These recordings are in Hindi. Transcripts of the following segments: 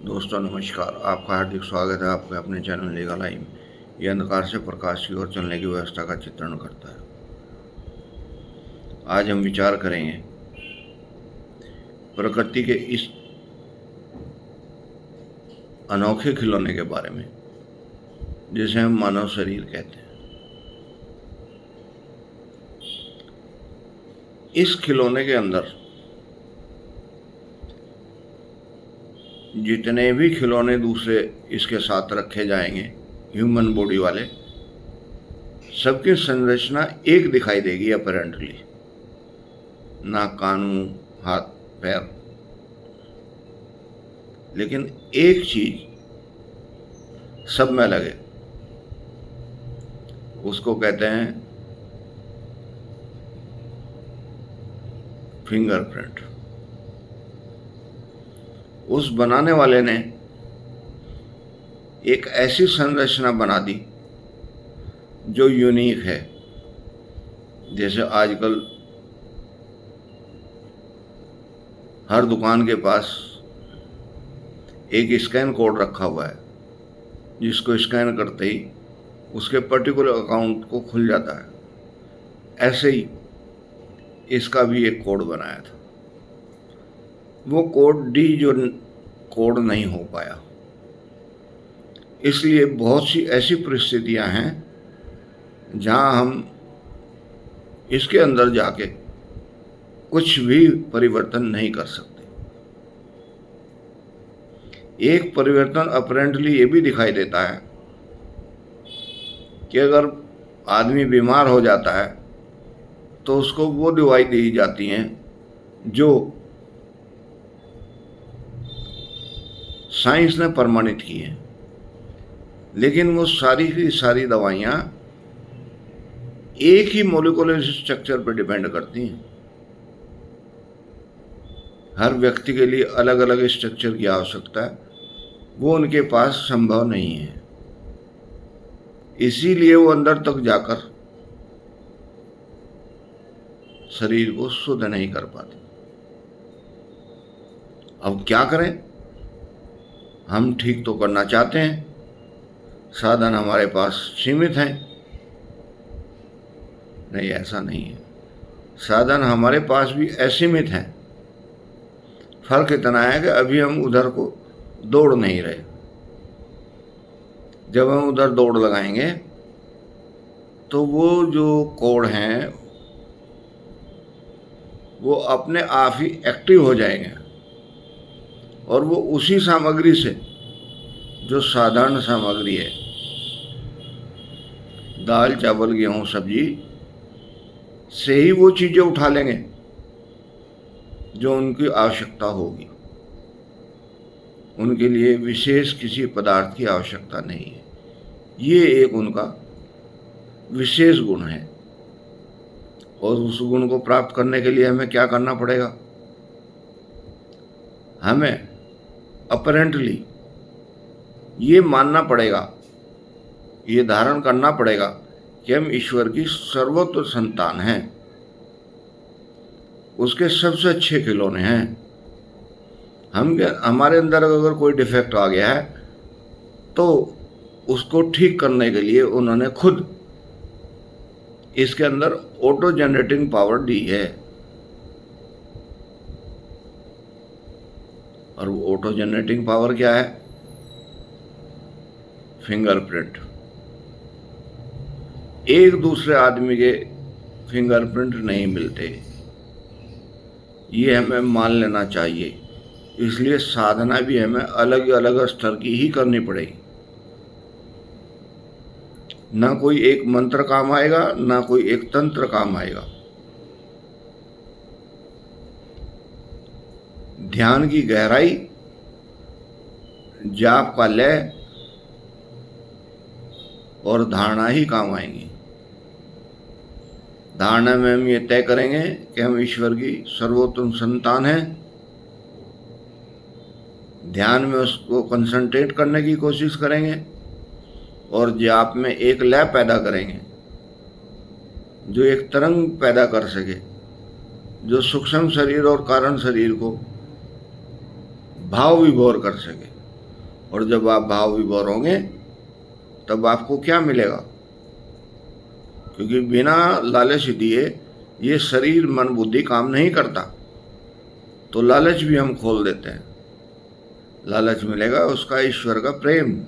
दोस्तों नमस्कार। आपका हार्दिक स्वागत है आपके अपने चैनल लीगल आई में। यह अंधकार से प्रकाश की ओर चलने की व्यवस्था का चित्रण करता है। आज हम विचार करेंगे प्रकृति के इस अनोखे खिलौने के बारे में जिसे हम मानव शरीर कहते हैं। इस खिलौने के अंदर जितने भी खिलौने दूसरे इसके साथ रखे जाएंगे ह्यूमन बॉडी वाले, सबकी संरचना एक दिखाई देगी अपरेंटली। नाक, कान, मुंह, हाथ, पैर, लेकिन एक चीज सब में लगे, उसको कहते हैं फिंगरप्रिंट। उस बनाने वाले ने एक ऐसी संरचना बना दी जो यूनिक है। जैसे आजकल हर दुकान के पास एक स्कैन कोड रखा हुआ है, जिसको स्कैन करते ही उसके पर्टिकुलर अकाउंट को खुल जाता है। ऐसे ही इसका भी एक कोड बनाया था। वो कोड जो कोड नहीं हो पाया, इसलिए बहुत सी ऐसी परिस्थितियां हैं जहां हम इसके अंदर जाके कुछ भी परिवर्तन नहीं कर सकते। एक परिवर्तन अपरेंटली ये भी दिखाई देता है कि अगर आदमी बीमार हो जाता है तो उसको वो दवाई दी जाती हैं जो साइंस ने प्रमाणित की है, लेकिन वो सारी की सारी दवाइयाँ एक ही मॉलिक्यूलर स्ट्रक्चर पर डिपेंड करती हैं। हर व्यक्ति के लिए अलग अलग स्ट्रक्चर की आवश्यकता है, वो उनके पास संभव नहीं है। इसीलिए वो अंदर तक जाकर शरीर को शुद्ध नहीं कर पाते। अब क्या करें? हम ठीक तो करना चाहते हैं, साधन हमारे पास सीमित हैं। नहीं, ऐसा नहीं है। साधन हमारे पास भी असीमित हैं। फर्क इतना है कि अभी हम उधर को दौड़ नहीं रहे। जब हम उधर दौड़ लगाएंगे तो वो जो कोड हैं वो अपने आप ही एक्टिव हो जाएंगे, और वो उसी सामग्री से, जो साधारण सामग्री है, दाल, चावल, गेहूं, सब्जी से ही वो चीज़ें उठा लेंगे जो उनकी आवश्यकता होगी। उनके लिए विशेष किसी पदार्थ की आवश्यकता नहीं है। ये एक उनका विशेष गुण है, और उस गुण को प्राप्त करने के लिए हमें क्या करना पड़ेगा? हमें अपरेंटली ये मानना पड़ेगा, ये धारण करना पड़ेगा कि हम ईश्वर की सर्वोत्तम संतान हैं, उसके सबसे अच्छे खिलौने हैं। हमारे अंदर अगर कोई डिफेक्ट आ गया है तो उसको ठीक करने के लिए उन्होंने खुद इसके अंदर ऑटो जनरेटिंग पावर दी है। और वो ऑटो जनरेटिंग पावर क्या है? फिंगरप्रिंट। एक दूसरे आदमी के फिंगरप्रिंट नहीं मिलते, ये हमें मान लेना चाहिए। इसलिए साधना भी हमें अलग अलग स्तर की ही करनी पड़ेगी। ना कोई एक मंत्र काम आएगा, ना कोई एक तंत्र काम आएगा। ध्यान की गहराई, जाप का लय और धारणा ही काम आएंगी। धारणा में हम ये तय करेंगे कि हम ईश्वर की सर्वोत्तम संतान हैं। ध्यान में उसको कंसंट्रेट करने की कोशिश करेंगे, और जाप में एक लय पैदा करेंगे जो एक तरंग पैदा कर सके, जो सूक्ष्म शरीर और कारण शरीर को भाव विभोर कर सके। और जब आप भाव विभोर होंगे तब आपको क्या मिलेगा? क्योंकि बिना लालच दिए ये शरीर मन बुद्धि काम नहीं करता, तो लालच भी हम खोल देते हैं। लालच मिलेगा उसका ईश्वर का प्रेम,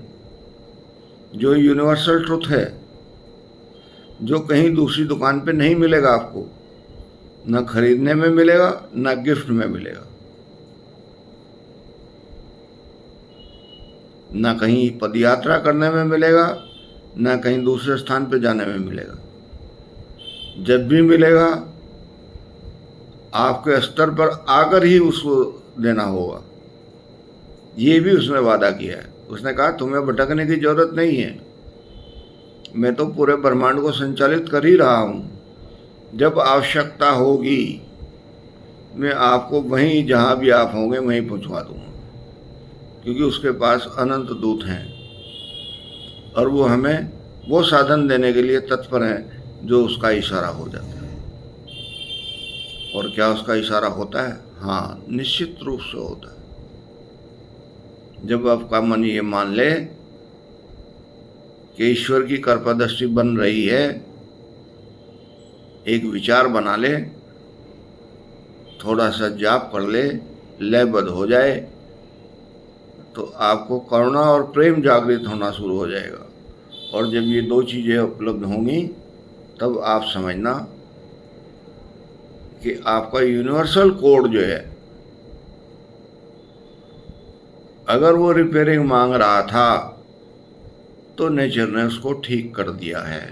जो यूनिवर्सल ट्रुथ है, जो कहीं दूसरी दुकान पे नहीं मिलेगा आपको, न खरीदने में मिलेगा न गिफ्ट में मिलेगा, न कहीं पदयात्रा करने में मिलेगा न कहीं दूसरे स्थान पे जाने में मिलेगा। जब भी मिलेगा आपके स्तर पर आकर ही उसको देना होगा। ये भी उसने वादा किया है। उसने कहा तुम्हें भटकने की जरूरत नहीं है, मैं तो पूरे ब्रह्मांड को संचालित कर ही रहा हूँ। जब आवश्यकता होगी मैं आपको वहीं जहाँ भी आप होंगे वहीं पहुँचवा दूँगा, क्योंकि उसके पास अनंत दूत हैं और वो हमें वो साधन देने के लिए तत्पर हैं जो उसका इशारा हो जाता है। और क्या उसका इशारा होता है? हाँ, निश्चित रूप से होता है। जब आपका मन ये मान ले कि ईश्वर की कृपा दृष्टि बन रही है, एक विचार बना ले, थोड़ा सा जाप कर ले, लयबद्ध हो जाए, तो आपको करुणा और प्रेम जागृत होना शुरू हो जाएगा। और जब ये दो चीज़ें उपलब्ध होंगी तब आप समझना कि आपका यूनिवर्सल कोड जो है, अगर वो रिपेयरिंग मांग रहा था तो नेचर ने उसको ठीक कर दिया है,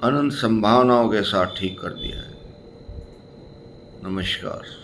अनंत संभावनाओं के साथ ठीक कर दिया है। नमस्कार।